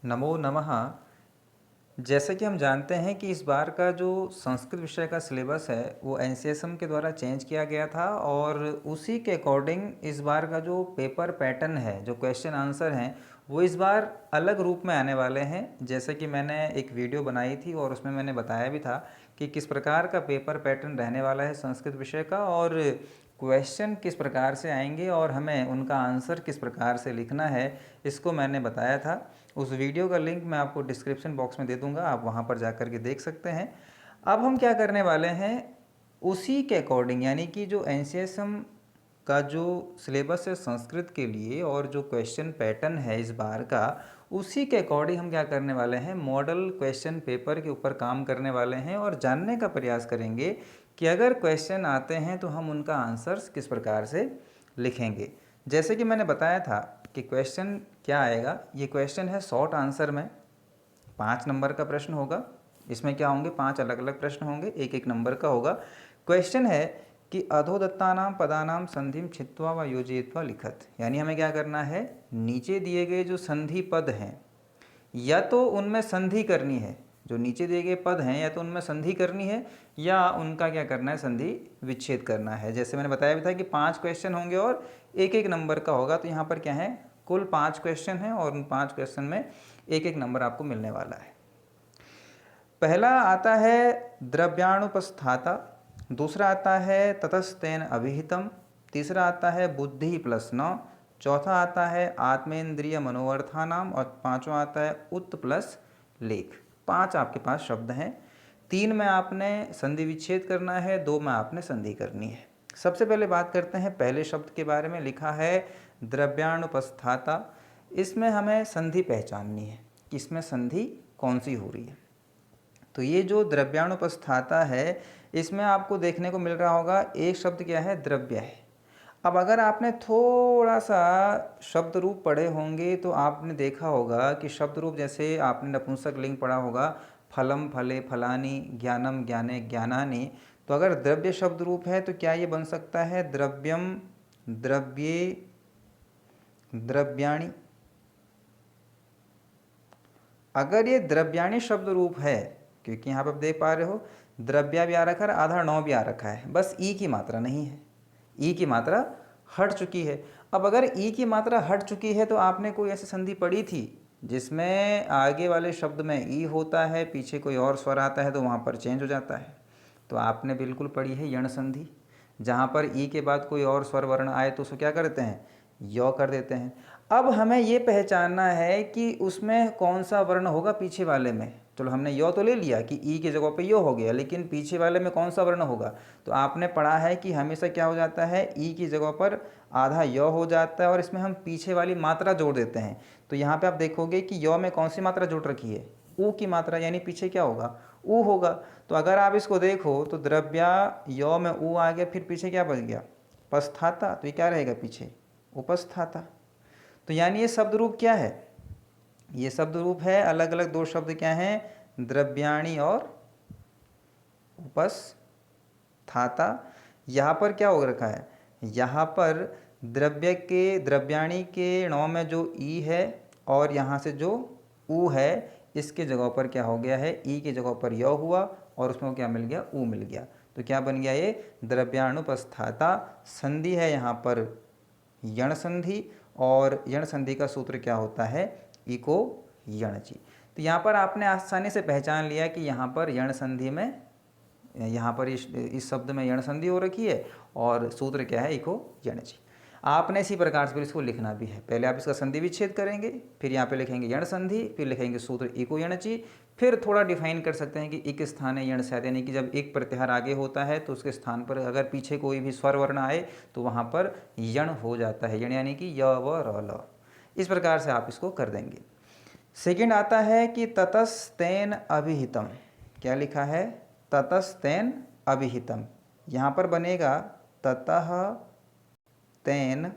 नमो नमः। जैसे कि हम जानते हैं कि इस बार का जो संस्कृत विषय का सिलेबस है वो एनसीएसएम के द्वारा चेंज किया गया था और उसी के अकॉर्डिंग इस बार का जो पेपर पैटर्न है, जो क्वेश्चन आंसर हैं, वो इस बार अलग रूप में आने वाले हैं। जैसे कि मैंने एक वीडियो बनाई थी और उसमें मैंने बताया भी था कि किस प्रकार का पेपर पैटर्न रहने वाला है संस्कृत विषय का और क्वेश्चन किस प्रकार से आएंगे और हमें उनका आंसर किस प्रकार से लिखना है, इसको मैंने बताया था। उस वीडियो का लिंक मैं आपको डिस्क्रिप्शन बॉक्स में दे दूंगा, आप वहां पर जाकर के देख सकते हैं। अब हम क्या करने वाले हैं, उसी के अकॉर्डिंग, यानी कि जो एनसीएसएम का जो सिलेबस है संस्कृत के लिए और जो क्वेश्चन पैटर्न है इस बार का, उसी के अकॉर्डिंग हम क्या करने वाले हैं, मॉडल क्वेश्चन पेपर के ऊपर काम करने वाले हैं और जानने का प्रयास करेंगे कि अगर क्वेश्चन आते हैं तो हम उनका आंसर्स किस प्रकार से लिखेंगे। जैसे कि मैंने बताया था कि क्वेश्चन क्या आएगा, ये क्वेश्चन है शॉर्ट आंसर में, 5 नंबर का प्रश्न होगा। इसमें क्या होंगे, 5 अलग अलग प्रश्न होंगे, एक एक नंबर का होगा। क्वेश्चन है कि अधोदत्तानाम पदानाम संधिम छित्वा व योजयित्वा लिखत, यानी हमें क्या करना है, नीचे दिए गए जो संधि पद हैं या तो उनमें संधि करनी है, जो नीचे दिए गए पद हैं या तो उनमें संधि करनी है या उनका क्या करना है, संधि विच्छेद करना है। जैसे मैंने बताया भी था कि 5 क्वेश्चन होंगे और एक एक नंबर का होगा, तो यहाँ पर क्या है, कुल 5 क्वेश्चन हैं और उन 5 क्वेश्चन में एक एक नंबर आपको मिलने वाला है। पहला आता है द्रव्याणुपस्थाता, दूसरा आता है ततस्तेन अभिहितम, तीसरा आता है बुद्धि प्लस 9, चौथा आता है आत्मेंद्रिय मनोवर्थानाम और पांचवा आता है उत प्लस लेख। 5 आपके पास शब्द हैं, 3 में आपने संधि विच्छेद करना है, 2 में आपने संधि करनी है। सबसे पहले बात करते हैं पहले शब्द के बारे में। लिखा है द्रव्याणुपस्थाता, इसमें हमें संधि पहचाननी है कि इसमें संधि कौन सी हो रही है। तो ये जो द्रव्याणुपस्थाता है, इसमें आपको देखने को मिल रहा होगा एक शब्द क्या है, द्रव्य है। अब अगर आपने थोड़ा सा शब्द रूप पढ़े होंगे तो आपने देखा होगा कि शब्द रूप, जैसे आपने नपुंसक लिंग पढ़ा होगा, फलम फले फलानी, ज्ञानम ज्ञाने ज्ञानानि, तो अगर द्रव्य शब्द रूप है तो क्या ये बन सकता है, द्रव्यम द्रव्ये द्रव्याणि। अगर ये द्रव्याणि शब्द रूप है, क्योंकि यहाँ पर आप देख पा रहे हो द्रव्या भी आ रखा है, आधा नौ भी आ रखा है, बस ई की मात्रा नहीं है, ई की मात्रा हट चुकी है। अब अगर ई की मात्रा हट चुकी है तो आपने कोई ऐसी संधि पढ़ी थी जिसमें आगे वाले शब्द में ई होता है, पीछे कोई और स्वर आता है तो वहाँ पर चेंज हो जाता है। तो आपने बिल्कुल पढ़ी है यण संधि, जहाँ पर ई के बाद कोई और स्वर वर्ण आए तो उसको क्या करते हैं, यो कर देते हैं। अब हमें ये पहचानना है कि उसमें कौन सा वर्ण होगा पीछे वाले में। चलो हमने यो तो ले लिया कि ई की जगह पे यो हो गया, लेकिन पीछे वाले में कौन सा वर्ण होगा, तो आपने पढ़ा है कि हमेशा क्या हो जाता है, ई की जगह पर आधा यो हो जाता है और इसमें हम पीछे वाली मात्रा जोड़ देते हैं। तो यहाँ पे आप देखोगे कि यो में कौन सी मात्रा जुड़ रखी है, ऊ की मात्रा, यानी पीछे क्या होगा, ऊ होगा। तो अगर आप इसको देखो तो द्रव्या यो में ऊ आ गया, फिर पीछे क्या बच गया, पस्थाता, तो ये क्या रहेगा पीछे, उपस्थाता। तो यानी ये शब्द रूप क्या है, ये शब्द रूप है, अलग अलग 2 शब्द क्या हैं, द्रव्याणि और उपस्थाता। यहाँ पर क्या हो रखा है, यहाँ पर द्रव्य के द्रव्याणि के णों में जो ई है और यहाँ से जो ऊ है, इसके जगह पर क्या हो गया है, ई की जगह पर य हुआ और उसमें क्या मिल गया, ऊ मिल गया। तो क्या बन गया, ये द्रव्याणुपस्थाता। संधि है यहाँ पर यण संधि, और यण संधि का सूत्र क्या होता है, इको यणचि। तो यहाँ पर आपने आसानी से पहचान लिया कि यहाँ पर यण संधि में, यहाँ पर इस शब्द में यण संधि हो रखी है और सूत्र क्या है, इको यणचि। आपने इसी प्रकार से फिर इसको लिखना भी है, पहले आप इसका संधि विच्छेद करेंगे, फिर यहाँ पे लिखेंगे यण संधि, फिर लिखेंगे सूत्र इको यणचि, फिर थोड़ा डिफाइन कर सकते हैं कि इक स्थाने यण स्यात्, यानी कि जब एक प्रत्याहार आगे होता है तो उसके स्थान पर अगर पीछे कोई भी स्वर वर्ण आए तो वहाँ पर यण हो जाता है, यण यानी कि य व र ल। इस प्रकार से आप इसको कर देंगे। सेकंड आता है कि ततस्तेन अभिहितम, क्या लिखा है, ततस्तेन अभिहितम। यहाँ पर बनेगा ततः तेन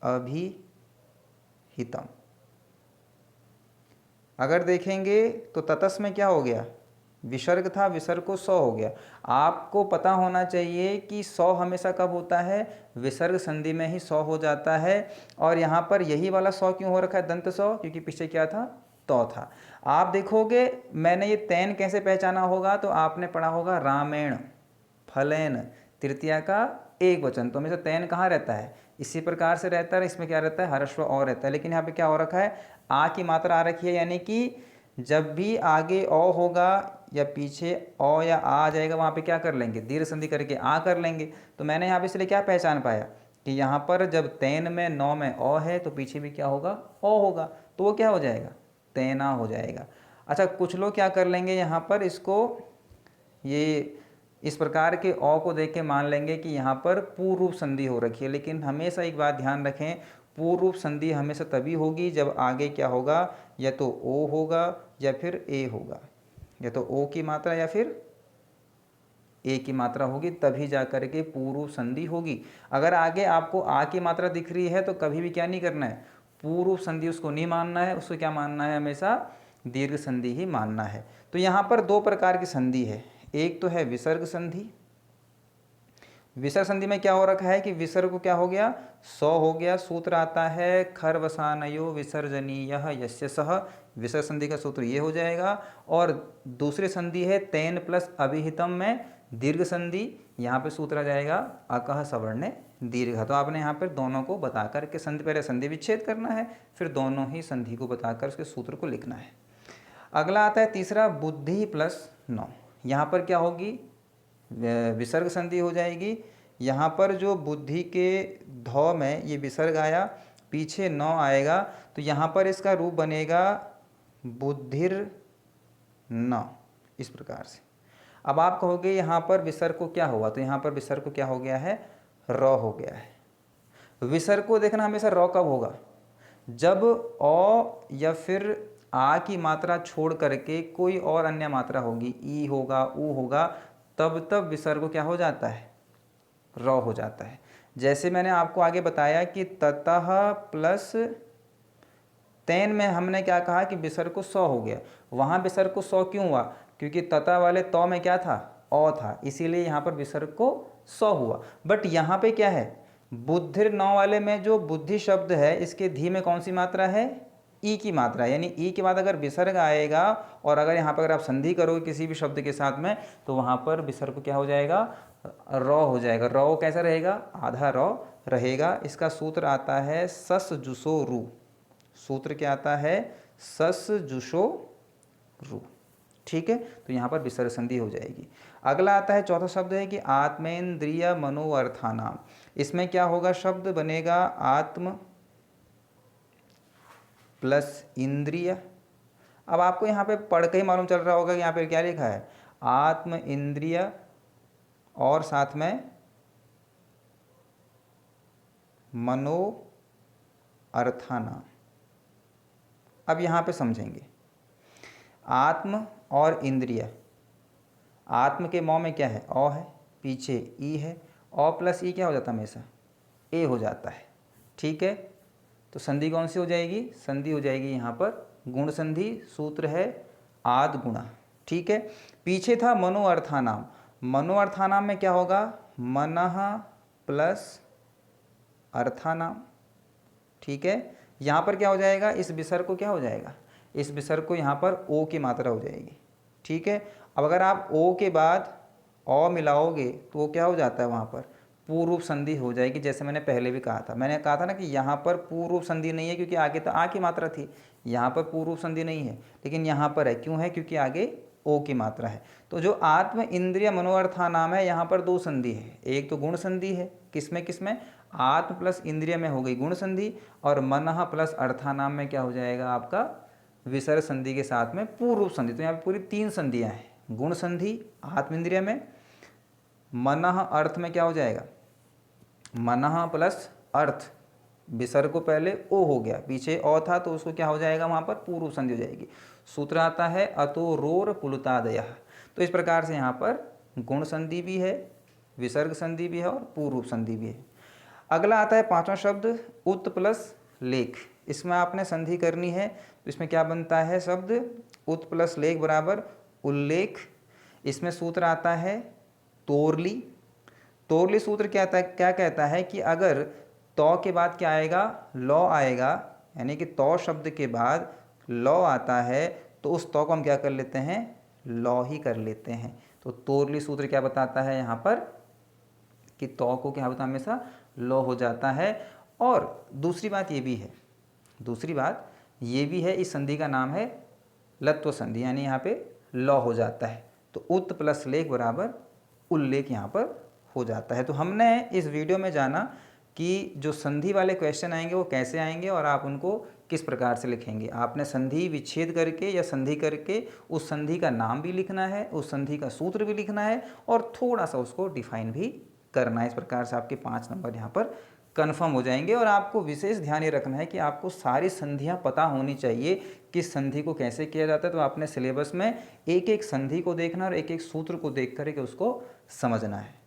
अभिहितम। अगर देखेंगे तो ततस में क्या हो गया, विसर्ग था, विसर्ग को सौ हो गया। आपको पता होना चाहिए कि सौ हमेशा कब होता है, विसर्ग संधि में ही सौ हो जाता है। और यहाँ पर यही वाला सौ क्यों हो रखा है, दंत सौ, क्योंकि पीछे क्या था, तो था। आप देखोगे मैंने ये तैन कैसे पहचाना होगा, तो आपने पढ़ा होगा रामेण फलेन तृतीया का एक वचन, तो हमेशा तैन कहाँ रहता है, इसी प्रकार से रहता है। इसमें क्या रहता है, हर्ष और रहता है। लेकिन यहाँ पे क्या हो रखा है, आ की मात्रा आ रखी है, यानी कि जब भी आगे अ होगा या पीछे अ या आ जाएगा, वहाँ पे क्या कर लेंगे, दीर्घ संधि करके आ कर लेंगे। तो मैंने यहाँ पे इसलिए क्या पहचान पाया कि यहाँ पर जब तैन में नौ में अ है तो पीछे भी क्या होगा, अ होगा, तो वो क्या हो जाएगा, तैना हो जाएगा। अच्छा, कुछ लोग क्या कर लेंगे यहाँ पर, इसको ये इस प्रकार के अ को देख के मान लेंगे कि यहाँ पर पूर्व रूप संधि हो रखी है। लेकिन हमेशा एक बात ध्यान रखें, पूर्व रूप संधि हमेशा तभी होगी जब आगे क्या होगा, या तो ओ होगा या फिर ए होगा, या तो ओ की मात्रा या फिर ए की मात्रा होगी, तभी जा कर के पूर्व संधि होगी। अगर आगे आपको आ की मात्रा दिख रही है तो कभी भी क्या नहीं करना है, पूर्व संधि उसको नहीं मानना है, उसको क्या मानना है, हमेशा दीर्घ संधि ही मानना है। तो यहाँ पर दो प्रकार की संधि है, एक तो है विसर्ग संधि। विसर्ग संधि में क्या हो रखा है कि विसर्ग को क्या हो गया, सौ हो गया। सूत्र आता है खरवसानयो विसर्जनीय यस्य सह, विसर्ग संधि का सूत्र ये हो जाएगा। और दूसरी संधि है तेन प्लस अभिहितम में दीर्घ संधि, यहाँ पे सूत्र आ जाएगा अकह सवर्णे दीर्घ। तो आपने यहाँ पर दोनों को बता कर के संधि, पहले संधि विच्छेद करना है, फिर दोनों ही संधि को बताकर उसके सूत्र को लिखना है। अगला आता है तीसरा बुद्धि प्लस नौ। यहाँ पर क्या होगी, विसर्ग संधि हो जाएगी। यहाँ पर जो बुद्धि के धौ में ये विसर्ग आया, पीछे नौ आएगा, तो यहाँ पर इसका रूप बनेगा बुद्धिर न, इस प्रकार से। अब आप कहोगे यहाँ पर विसर्ग को क्या हुआ, तो यहाँ पर विसर्ग को क्या हो गया है, र हो गया है। विसर्ग को देखना हमेशा र कब होगा, जब अ या फिर आ की मात्रा छोड़ करके कोई और अन्य मात्रा होगी, ई होगा, ऊ होगा, तब तब विसर्ग को क्या हो जाता है, र हो जाता है। जैसे मैंने आपको आगे बताया कि ततः प्लस तैन में हमने क्या कहा कि विसर्ग को सौ हो गया। वहाँ विसर्ग को सौ क्यों हुआ, क्योंकि तता वाले तो में क्या था, अ था, इसीलिए यहाँ पर विसर्ग को सौ हुआ। बट यहाँ पे क्या है, बुद्धिर नौ वाले में जो बुद्धि शब्द है, इसके धी में कौन सी मात्रा है, ई की मात्रा, यानी ई के बाद अगर विसर्ग आएगा और अगर यहाँ पर अगर आप संधि करोगे किसी भी शब्द के साथ में, तो वहाँ पर विसर्ग क्या हो जाएगा, र हो जाएगा। र कैसा रहेगा, आधा र रहेगा। इसका सूत्र आता है सस जुसो रू, सूत्र क्या आता है, सस जुशो रू, ठीक है। तो यहाँ पर विसर्ग संधि हो जाएगी। अगला आता है चौथा शब्द है कि आत्मेंद्रिय मनोअर्थानाम। इसमें क्या होगा, शब्द बनेगा आत्म प्लस इंद्रिय। अब आपको यहाँ पे पढ़ के ही मालूम चल रहा होगा कि यहाँ पे क्या लिखा है, आत्म इंद्रिय और साथ में मनो अर्थानाम। अब यहाँ पे समझेंगे, आत्म और इंद्रिय, आत्म के मौ में क्या है, अ है, पीछे ई है, अ प्लस ई क्या हो जाता है, हमेशा ए हो जाता है, ठीक है। तो संधि कौन सी हो जाएगी, संधि हो जाएगी यहाँ पर गुण संधि, सूत्र है आद गुणा, ठीक है। पीछे था मनो अर्थानाम, मनो अर्थानाम में क्या होगा, मनः प्लस अर्थानाम, ठीक है। यहाँ पर क्या हो जाएगा, इस विसर्ग को क्या हो जाएगा, इस विसर्ग को यहाँ पर ओ की मात्रा हो जाएगी, ठीक है। अब अगर आप ओ के बाद अ मिलाओगे तो वो क्या हो जाता है, वहाँ पर पूर्व रूप संधि हो जाएगी। जैसे मैंने पहले भी कहा था, मैंने कहा था ना कि यहाँ पर पूर्व रूप संधि नहीं है, क्योंकि आगे तो आ की मात्रा थी, यहाँ पर पूर्व रूप संधि नहीं है, लेकिन यहाँ पर है, क्यों है, क्योंकि आगे ओ की मात्रा है। तो जो आत्म इंद्रिय मनोअर्था नाम है, यहाँ पर दो संधि है, एक तो गुण संधि है, किसमें किसमें, आत्म प्लस इंद्रिय में हो गई गुण संधि, और मनः प्लस अर्थानाम में क्या हो जाएगा आपका, विसर्ग संधि के साथ में पूर्व रूप संधि। तो यहाँ पे पूरी तीन संधियाँ हैं, गुण संधि आत्म इंद्रिय में, मनः अर्थ में क्या हो जाएगा, मनः प्लस अर्थ, विसर्ग को पहले ओ हो गया, पीछे अ था तो उसको क्या हो जाएगा, वहाँ पर पूर्व संधि हो जाएगी। सूत्र आता है अतोरोर पुलुतादय। तो इस प्रकार से यहाँ पर गुण संधि भी है, विसर्ग संधि भी है और पूर्व संधि भी है। अगला आता है पांचवा शब्द उत प्लस लेख। इसमें आपने संधि करनी है, तो इसमें क्या बनता है शब्द, उत प्लस लेख बराबर उल्लेख। इसमें सूत्र आता है तोरली। तोरली सूत्र क्या कहता है कि अगर तो के बाद क्या आएगा, लौ आएगा, यानी कि तो शब्द के बाद लौ आता है तो उस तौ को हम क्या कर लेते हैं, लौ ही कर लेते हैं। तो तोरली सूत्र क्या बताता है यहाँ पर कि तौ को क्या होता है, हमेशा लौ हो जाता है। और दूसरी बात ये भी है, दूसरी बात ये भी है, इस संधि का नाम है लत्व संधि, यानी यहाँ पे लौ हो जाता है। तो उत प्लस लेख बराबर उल्लेख यहाँ पर हो जाता है। तो हमने इस वीडियो में जाना कि जो संधि वाले क्वेश्चन आएंगे वो कैसे आएंगे और आप उनको किस प्रकार से लिखेंगे। आपने संधि विच्छेद करके या संधि करके उस संधि का नाम भी लिखना है, उस संधि का सूत्र भी लिखना है और थोड़ा सा उसको डिफाइन भी करना है। इस प्रकार से आपके 5 नंबर यहाँ पर कन्फर्म हो जाएंगे। और आपको विशेष ध्यान ये रखना है कि आपको सारी संधियाँ पता होनी चाहिए, किस संधि को कैसे किया जाता है। तो आपने सिलेबस में एक एक संधि को देखना और एक एक सूत्र को देख कर के उसको समझना है।